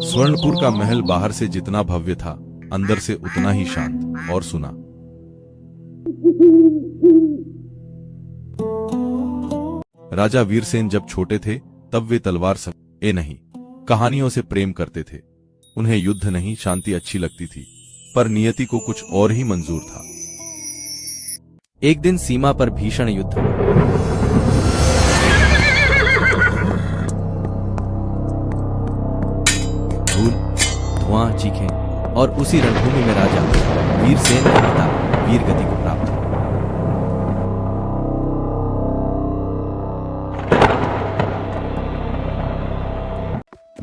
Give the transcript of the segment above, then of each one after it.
स्वर्णपुर का महल बाहर से जितना भव्य था, अंदर से उतना ही शांत और सुना। राजा वीरसेन जब छोटे थे तब वे तलवार नहीं, कहानियों से प्रेम करते थे। उन्हें युद्ध नहीं, शांति अच्छी लगती थी, पर नियति को कुछ और ही मंजूर था। एक दिन सीमा पर भीषण युद्ध हुआ। धूल, धुआं, चीखें और उसी रणभूमि में राजा वीरसेन के पिता वीर गति को प्राप्त हुआ।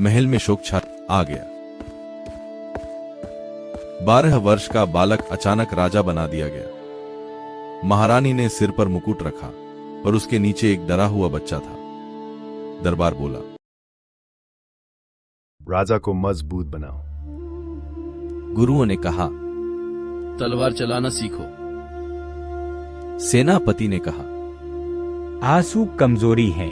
महल में शोक छा आ गया। 12 वर्ष का बालक अचानक राजा बना दिया गया। महारानी ने सिर पर मुकुट रखा, पर उसके नीचे एक डरा हुआ बच्चा था। दरबार बोला, राजा को मजबूत बनाओ। गुरुओं ने कहा, तलवार चलाना सीखो। सेनापति ने कहा, आंसू कमजोरी है।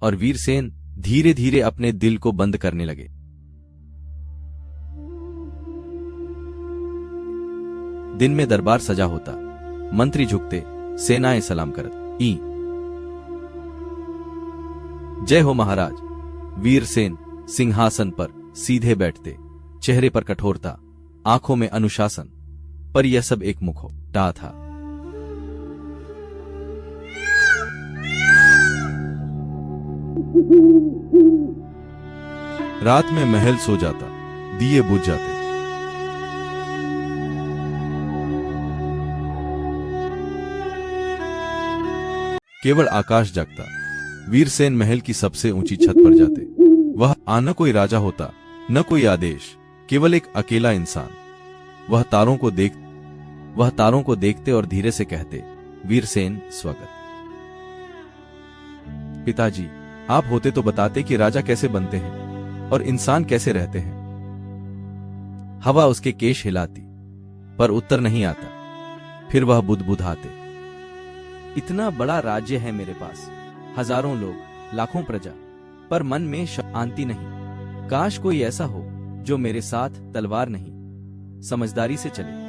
और वीरसेन धीरे धीरे अपने दिल को बंद करने लगे। दिन में दरबार सजा होता, मंत्री झुकते, सेनाएं सलाम करत। जय हो महाराज। वीरसेन सिंहासन पर सीधे बैठते, चेहरे पर कठोरता, आंखों में अनुशासन, पर यह सब एक मुखौटा था। रात में महल सो जाता, दिए बुझ जाते। केवल आकाश जागता। वीरसेन महल की सबसे ऊंची छत पर जाते। वह न कोई राजा होता, न कोई आदेश, केवल एक अकेला इंसान। वह तारों को देखते और धीरे से कहते, वीरसेन स्वागत। पिताजी, आप होते तो बताते कि राजा कैसे बनते हैं और इंसान कैसे रहते हैं। हवा उसके केश हिलाती, पर उत्तर नहीं आता। फिर वह बुदबुदाते, इतना बड़ा राज्य है मेरे पास, हजारों लोग, लाखों प्रजा, पर मन में शांति नहीं। काश कोई ऐसा हो जो मेरे साथ तलवार नहीं, समझदारी से चले।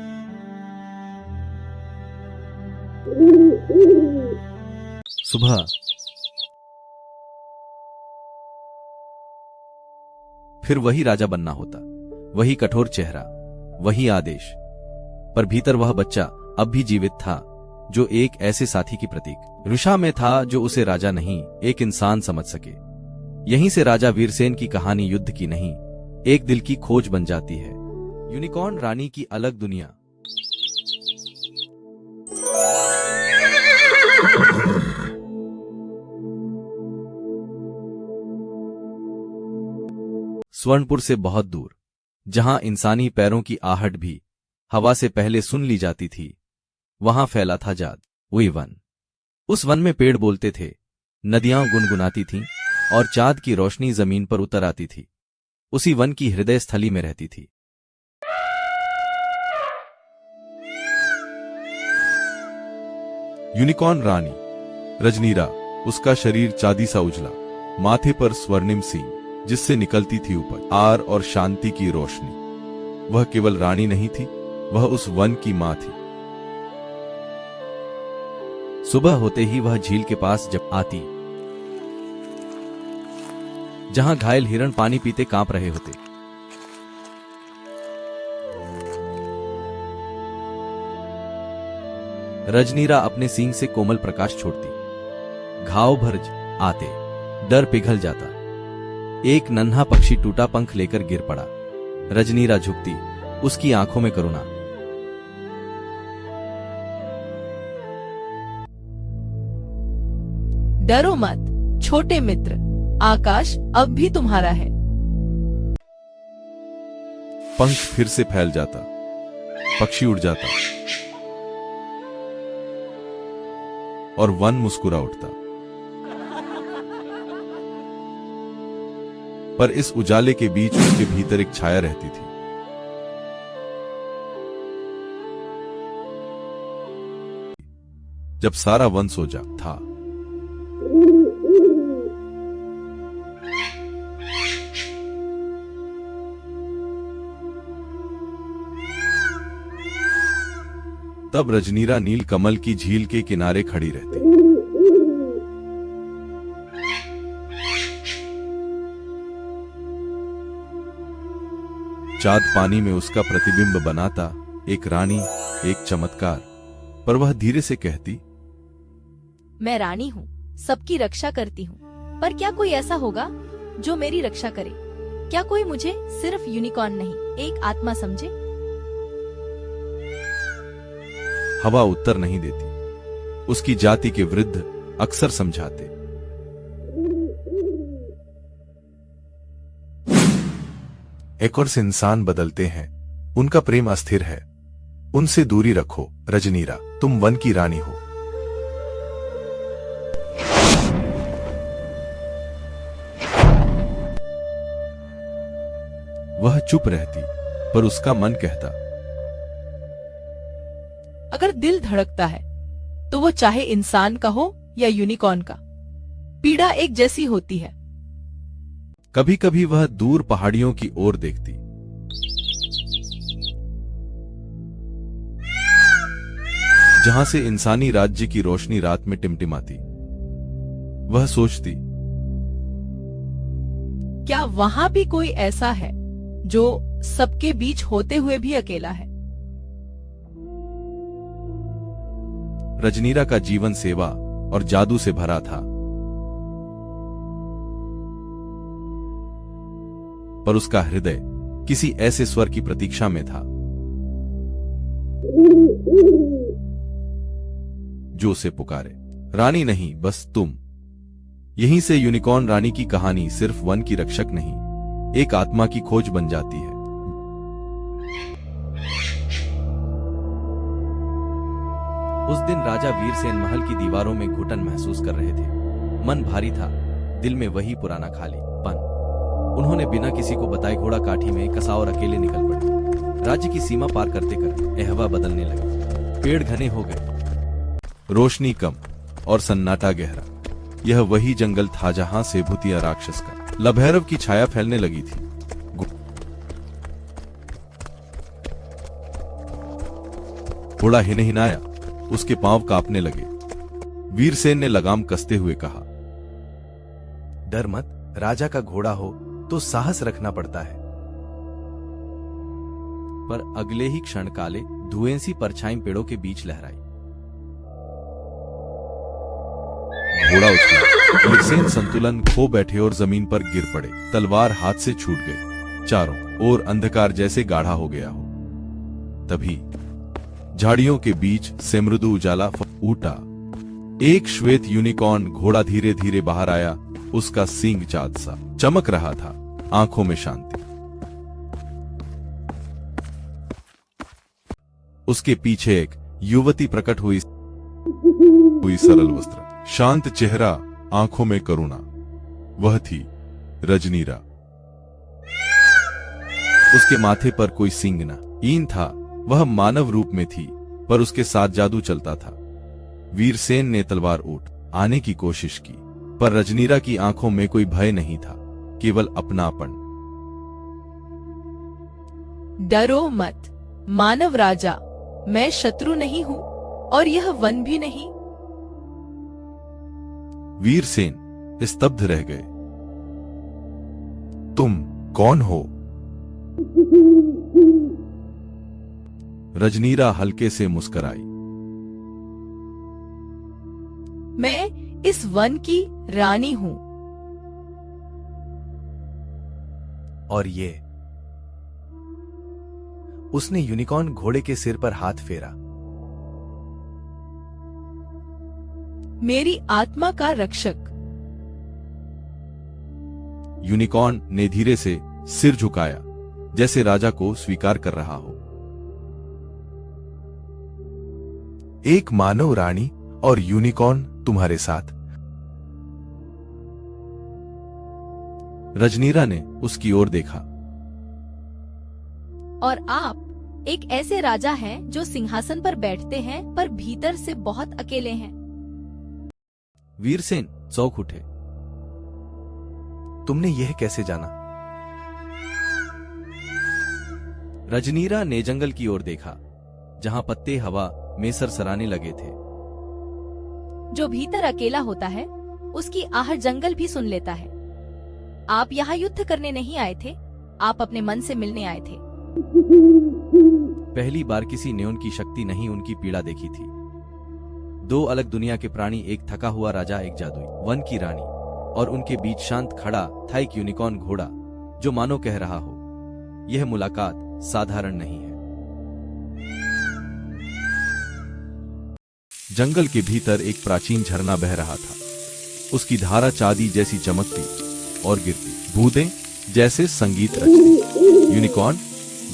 सुबह फिर वही राजा बनना होता, वही कठोर चेहरा, वही आदेश, पर भीतर वह बच्चा अब भी जीवित था, जो एक ऐसे साथी की प्रतीक रुषा में था, जो उसे राजा नहीं, एक इंसान समझ सके। यहीं से राजा वीरसेन की कहानी युद्ध की नहीं, एक दिल की खोज बन जाती है। यूनिकॉर्न रानी की अलग दुनिया। स्वर्णपुर से बहुत दूर, जहां इंसानी पैरों की आहट भी हवा से पहले सुन ली जाती थी, वहां फैला था जादुई वन। उस वन में पेड़ बोलते थे, नदियां गुनगुनाती थीं और चांद की रोशनी जमीन पर उतर आती थी। उसी वन की हृदय स्थली में रहती थी यूनिकॉर्न रानी रजनीरा। उसका शरीर चांदी सा उजला, माथे पर स्वर्णिम सींग जिससे निकलती थी ऊपर आर और शांति की रोशनी। वह केवल रानी नहीं थी, वह उस वन की मां थी। सुबह होते ही वह झील के पास जब आती, जहां घायल हिरण पानी पीते कांप रहे होते। रजनीरा अपने सींग से कोमल प्रकाश छोड़ती, घाव भर आते, डर पिघल जाता। एक नन्हा पक्षी टूटा पंख लेकर गिर पड़ा। रजनीरा झुकती, उसकी आंखों में करुणा। डरो मत छोटे मित्र, आकाश अब भी तुम्हारा है। पंख फिर से फैल जाता, पक्षी उड़ जाता और वन मुस्कुरा उठता। पर इस उजाले के बीच उसके भीतर एक छाया रहती थी। जब सारा वन सो जा था, तब रजनीरा नील कमल की झील के किनारे खड़ी रहती। चांद पानी में उसका प्रतिबिंब बनाता, एक रानी, एक चमत्कार। पर वह धीरे से कहती, मैं रानी हूँ, सबकी रक्षा करती हूँ, पर क्या कोई ऐसा होगा जो मेरी रक्षा करे? क्या कोई मुझे सिर्फ यूनिकॉर्न नहीं, एक आत्मा समझे? हवा उत्तर नहीं देती। उसकी जाति के वृद्ध अक्सर समझाते, एक और से इंसान बदलते हैं, उनका प्रेम अस्थिर है, उनसे दूरी रखो रजनीरा, तुम वन की रानी हो। वह चुप रहती, पर उसका मन कहता, अगर दिल धड़कता है तो वो चाहे इंसान का हो या यूनिकॉर्न का, पीड़ा एक जैसी होती है। कभी कभी वह दूर पहाड़ियों की ओर देखती, जहां से इंसानी राज्य की रोशनी रात में टिमटिमाती। वह सोचती, क्या वहां भी कोई ऐसा है जो सबके बीच होते हुए भी अकेला है? रजनीरा का जीवन सेवा और जादू से भरा था, पर उसका हृदय किसी ऐसे स्वर की प्रतीक्षा में था जो उसे पुकारे, रानी नहीं, बस तुम। यहीं से यूनिकॉर्न रानी की कहानी सिर्फ वन की रक्षक नहीं, एक आत्मा की खोज बन जाती है। उस दिन राजा वीरसेन महल की दीवारों में घुटन महसूस कर रहे थे। मन भारी था, दिल में वही पुराना खालीपन। उन्होंने बिना किसी को बताए घोड़ा काठी में कसा और अकेले निकल पड़े। राज्य की सीमा पार करते करते हवा बदलने लगी, पेड़ घने हो गए, रोशनी कम और सन्नाटा गहरा। यह वही जंगल था जहां से भूतिया राक्षस का लभैरव की छाया फैलने लगी थी। घोड़ा हिनहिनाया, उसके पांव कांपने लगे। वीरसेन ने लगाम कसते हुए कहा, डर मत, राजा का घोड़ा हो तो साहस रखना पड़ता है। पर अगले ही क्षण काले धुएं सी परछाई पेड़ों के बीच लहराई। घोड़ा उछला, वीरसेन संतुलन खो बैठे और जमीन पर गिर पड़े। तलवार हाथ से छूट गई, चारों ओर अंधकार जैसे गाढ़ा हो गया हो। तभी झाड़ियों के बीच से मृदु उजाला उठा। एक श्वेत यूनिकॉर्न घोड़ा धीरे धीरे बाहर आया। उसका सींग चाँद सा चमक रहा था, आंखों में शांति। उसके पीछे एक युवती प्रकट हुई सरल वस्त्र, शांत चेहरा, आंखों में करुणा। वह थी रजनीरा। उसके माथे पर कोई सींग न ईन था, वह मानव रूप में थी, पर उसके साथ जादू चलता था। वीरसेन ने तलवार उठ आने की कोशिश की, पर रजनीरा की आंखों में कोई भय नहीं था, केवल अपनापन। डरो मत मानव राजा, मैं शत्रु नहीं हूं और यह वन भी नहीं। वीरसेन स्तब्ध रह गए। तुम कौन हो? रजनीरा हल्के से मुस्कुराई। मैं इस वन की रानी हूं। और ये, उसने यूनिकॉर्न घोड़े के सिर पर हाथ फेरा। मेरी आत्मा का रक्षक। यूनिकॉर्न ने धीरे से सिर झुकाया, जैसे राजा को स्वीकार कर रहा हो। एक मानव रानी और यूनिकॉर्न तुम्हारे साथ। रजनीरा ने उसकी ओर देखा। और आप एक ऐसे राजा हैं जो सिंहासन पर बैठते हैं पर भीतर से बहुत अकेले हैं। वीरसेन चौंक उठे। तुमने यह कैसे जाना? रजनीरा ने जंगल की ओर देखा, जहां पत्ते हवा में सरसराने लगे थे। जो भीतर अकेला होता है उसकी आहट जंगल भी सुन लेता है। आप यहाँ युद्ध करने नहीं आए थे, आप अपने मन से मिलने आए थे। पहली बार किसी ने उनकी शक्ति नहीं, उनकी पीड़ा देखी थी। दो अलग दुनिया के प्राणी, एक थका हुआ राजा, एक जादुई वन की रानी, और उनके बीच शांत खड़ा था एक यूनिकॉर्न घोड़ा जो मानो कह रहा हो, यह मुलाकात साधारण नहीं है। जंगल के भीतर एक प्राचीन झरना बह रहा था। उसकी धारा चांदी जैसी चमकती और गिरती, बूंदें जैसे संगीत रचती। यूनिकॉर्न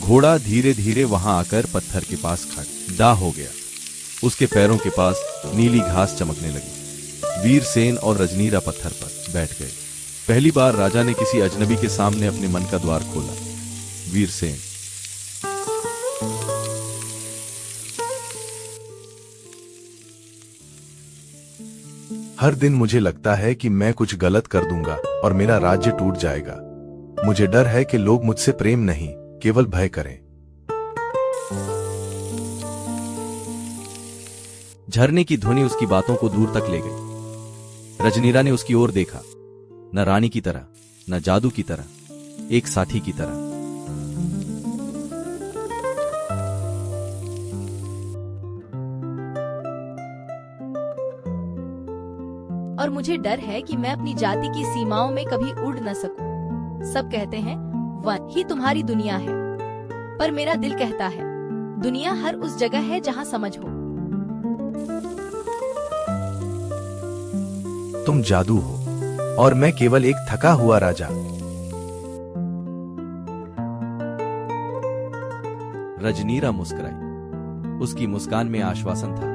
घोड़ा धीरे धीरे वहां आकर पत्थर के पास खड़ा हो गया। उसके पैरों के पास नीली घास चमकने लगी। वीरसेन और रजनीरा पत्थर पर बैठ गए। पहली बार राजा ने किसी अजनबी के सामने अपने मन का द्वार खोला। वीरसेन, हर दिन मुझे लगता है कि मैं कुछ गलत कर दूंगा और मेरा राज्य टूट जाएगा। मुझे डर है कि लोग मुझसे प्रेम नहीं, केवल भय करें। झरने की ध्वनि उसकी बातों को दूर तक ले गई। रजनीरा ने उसकी ओर देखा, न रानी की तरह, न जादू की तरह, एक साथी की तरह। और मुझे डर है कि मैं अपनी जाति की सीमाओं में कभी उड़ न सकूं। सब कहते हैं वन ही तुम्हारी दुनिया है, पर मेरा दिल कहता है दुनिया हर उस जगह है जहां समझ हो। तुम जादू हो और मैं केवल एक थका हुआ राजा। रजनीरा मुस्कुराई। उसकी मुस्कान में आश्वासन था।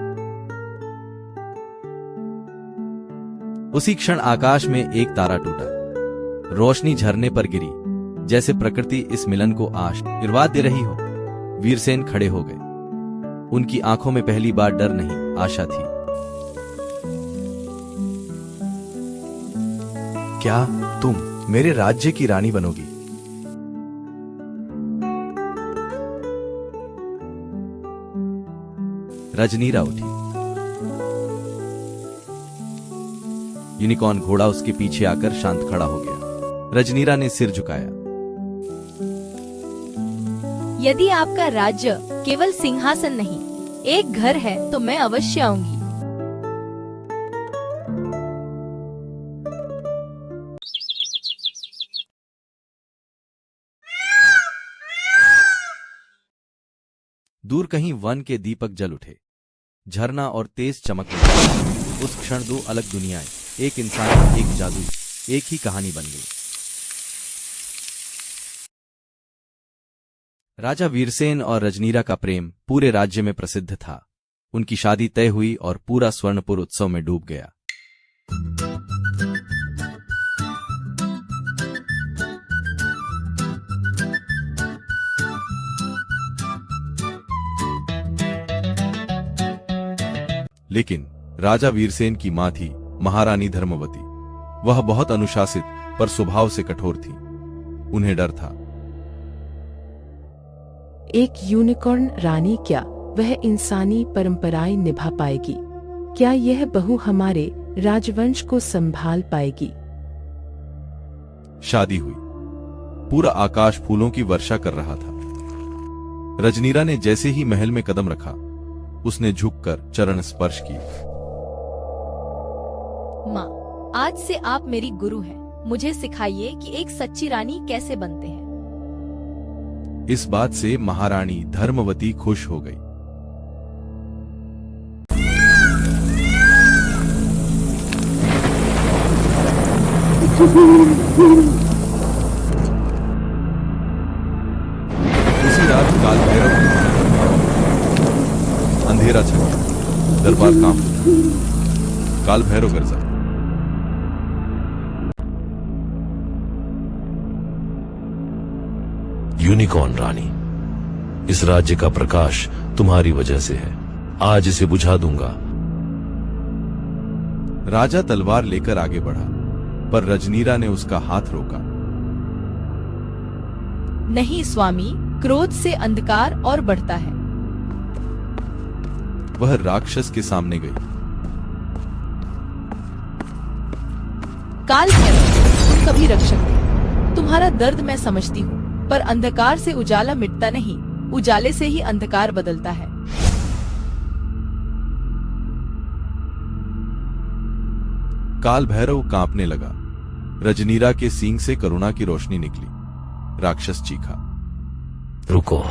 उसी क्षण आकाश में एक तारा टूटा। रोशनी झरने पर गिरी, जैसे प्रकृति इस मिलन को आशीर्वाद दे रही हो। वीरसेन खड़े हो गए। उनकी आंखों में पहली बार डर नहीं, आशा थी। क्या तुम मेरे राज्य की रानी बनोगी? रजनीरा उठी। यूनिकॉर्न घोड़ा उसके पीछे आकर शांत खड़ा हो गया। रजनीरा ने सिर झुकाया। यदि आपका राज्य केवल सिंहासन नहीं, एक घर है, तो मैं अवश्य आऊंगी। दूर कहीं वन के दीपक जल उठे। झरना और तेज चमकने लगी। उस क्षण दो अलग दुनियाएं, एक इंसान, एक जादू, एक ही कहानी बन गई। राजा वीरसेन और रजनीरा का प्रेम पूरे राज्य में प्रसिद्ध था। उनकी शादी तय हुई और पूरा स्वर्णपुर उत्सव में डूब गया। लेकिन राजा वीरसेन की मां थी महारानी धर्मवती। वह बहुत अनुशासित पर स्वभाव से कठोर थी। उन्हें डर था। एक यूनिकॉर्न रानी, क्या वह इंसानी परंपराएं निभा पाएगी? क्या यह बहू हमारे राजवंश को संभाल पाएगी? शादी हुई। पूरा आकाश फूलों की वर्षा कर रहा था। रजनीरा ने जैसे ही महल में कदम रखा, उसने झुककर चरण स्पर्श किए। माँ, आज से आप मेरी गुरु हैं। मुझे सिखाइए कि एक सच्ची रानी कैसे बनते हैं। इस बात से महारानी धर्मवती खुश हो गई। उसी रात काल भैरव अंधेरा छा गया। दरबार कांप उठा। काल भैरव गरजा। यूनिकॉर्न रानी, इस राज्य का प्रकाश तुम्हारी वजह से है। आज इसे बुझा दूंगा। राजा तलवार लेकर आगे बढ़ा, पर रजनीरा ने उसका हाथ रोका। नहीं स्वामी, क्रोध से अंधकार और बढ़ता है। वह राक्षस के सामने गई। काल भैरव, तुम कभी रक्षक थे। तुम्हारा दर्द मैं समझती हूँ, पर अंधकार से उजाला मिटता नहीं, उजाले से ही अंधकार बदलता है। काल भैरव कांपने लगा। रजनीरा के सींग से करुणा की रोशनी निकली। राक्षस चीखा। रुको,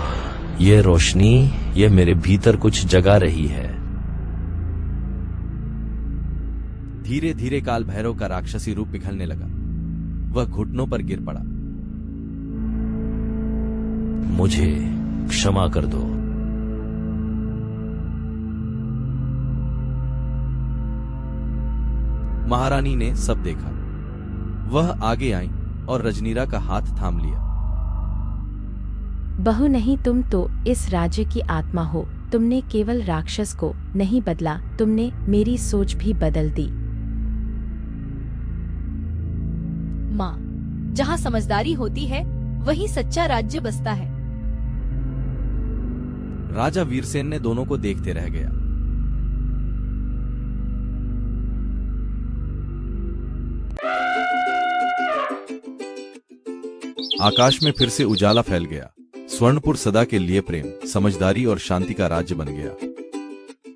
ये रोशनी, ये मेरे भीतर कुछ जगा रही है। धीरे धीरे काल भैरव का राक्षसी रूप पिघलने लगा। वह घुटनों पर गिर पड़ा। मुझे क्षमा कर दो। महारानी ने सब देखा। वह आगे आई और रजनीरा का हाथ थाम लिया। बहू नहीं, तुम तो इस राज्य की आत्मा हो। तुमने केवल राक्षस को नहीं बदला, तुमने मेरी सोच भी बदल दी। माँ, जहाँ समझदारी होती है वहीं सच्चा राज्य बसता है। राजा वीरसेन ने दोनों को देखते रह गया। आकाश में फिर से उजाला फैल गया। स्वर्णपुर सदा के लिए प्रेम, समझदारी और शांति का राज्य बन गया।